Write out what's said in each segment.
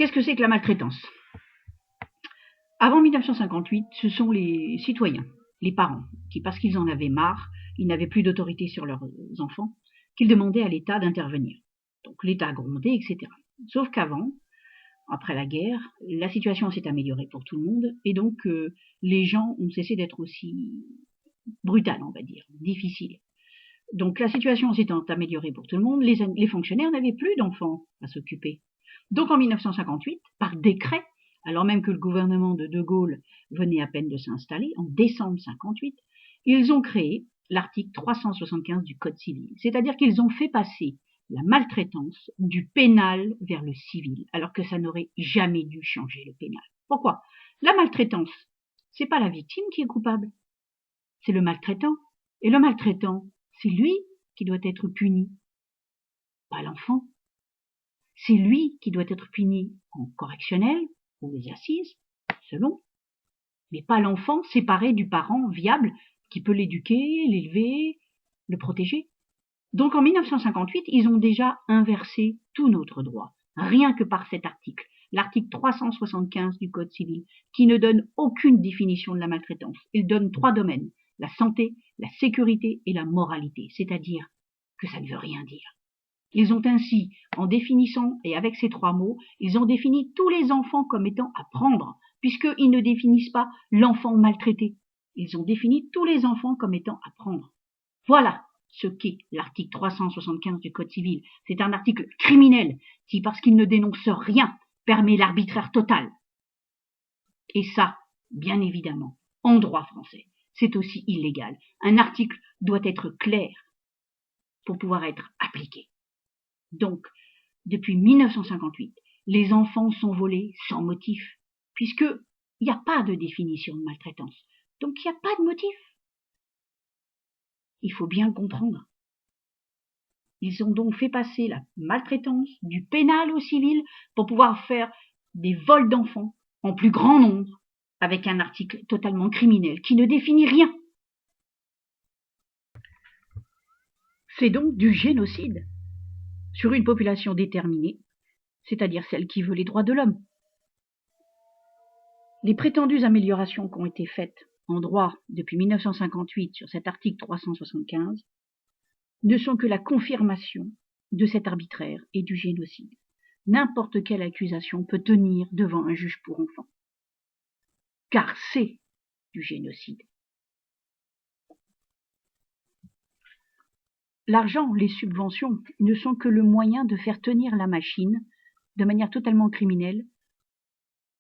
Qu'est-ce que c'est que la maltraitance? Avant 1958, ce sont les citoyens, les parents, qui, parce qu'ils en avaient marre, ils n'avaient plus d'autorité sur leurs enfants, qu'ils demandaient à l'État d'intervenir. Donc l'État grondait, etc. Sauf qu'avant, après la guerre, la situation s'est améliorée pour tout le monde, et donc les gens ont cessé d'être aussi brutales, on va dire, difficiles. Donc la situation s'étant améliorée pour tout le monde, les fonctionnaires n'avaient plus d'enfants à s'occuper. Donc en 1958, par décret, alors même que le gouvernement de De Gaulle venait à peine de s'installer, en décembre 58, ils ont créé l'article 375 du Code civil. C'est-à-dire qu'ils ont fait passer la maltraitance du pénal vers le civil, alors que ça n'aurait jamais dû changer le pénal. Pourquoi? La maltraitance, c'est pas la victime qui est coupable, c'est le maltraitant. Et le maltraitant, c'est lui qui doit être puni, pas l'enfant. C'est lui qui doit être puni en correctionnel ou aux assises, selon, mais pas l'enfant séparé du parent viable qui peut l'éduquer, l'élever, le protéger. Donc en 1958, ils ont déjà inversé tout notre droit, rien que par cet article, l'article 375 du Code civil, qui ne donne aucune définition de la maltraitance. Il donne 3 domaines, la santé, la sécurité et la moralité, c'est-à-dire que ça ne veut rien dire. Ils ont ainsi, en définissant, et avec ces 3 mots, ils ont défini tous les enfants comme étant à prendre, puisqu'ils ne définissent pas l'enfant maltraité. Ils ont défini tous les enfants comme étant à prendre. Voilà ce qu'est l'article 375 du Code civil. C'est un article criminel qui, parce qu'il ne dénonce rien, permet l'arbitraire total. Et ça, bien évidemment, en droit français, c'est aussi illégal. Un article doit être clair pour pouvoir être appliqué. Donc, depuis 1958, les enfants sont volés sans motif, puisqu'il n'y a pas de définition de maltraitance. Donc, il n'y a pas de motif. Il faut bien le comprendre. Ils ont donc fait passer la maltraitance du pénal au civil pour pouvoir faire des vols d'enfants en plus grand nombre, avec un article totalement criminel qui ne définit rien. C'est donc du génocide sur une population déterminée, c'est-à-dire celle qui veut les droits de l'homme. Les prétendues améliorations qui ont été faites en droit depuis 1958 sur cet article 375 ne sont que la confirmation de cet arbitraire et du génocide. N'importe quelle accusation peut tenir devant un juge pour enfants, car c'est du génocide. L'argent, les subventions, ne sont que le moyen de faire tenir la machine de manière totalement criminelle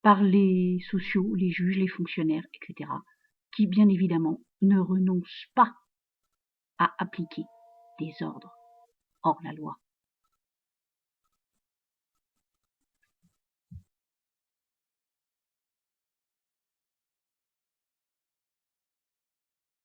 par les sociaux, les juges, les fonctionnaires, etc., qui, bien évidemment, ne renoncent pas à appliquer des ordres hors la loi.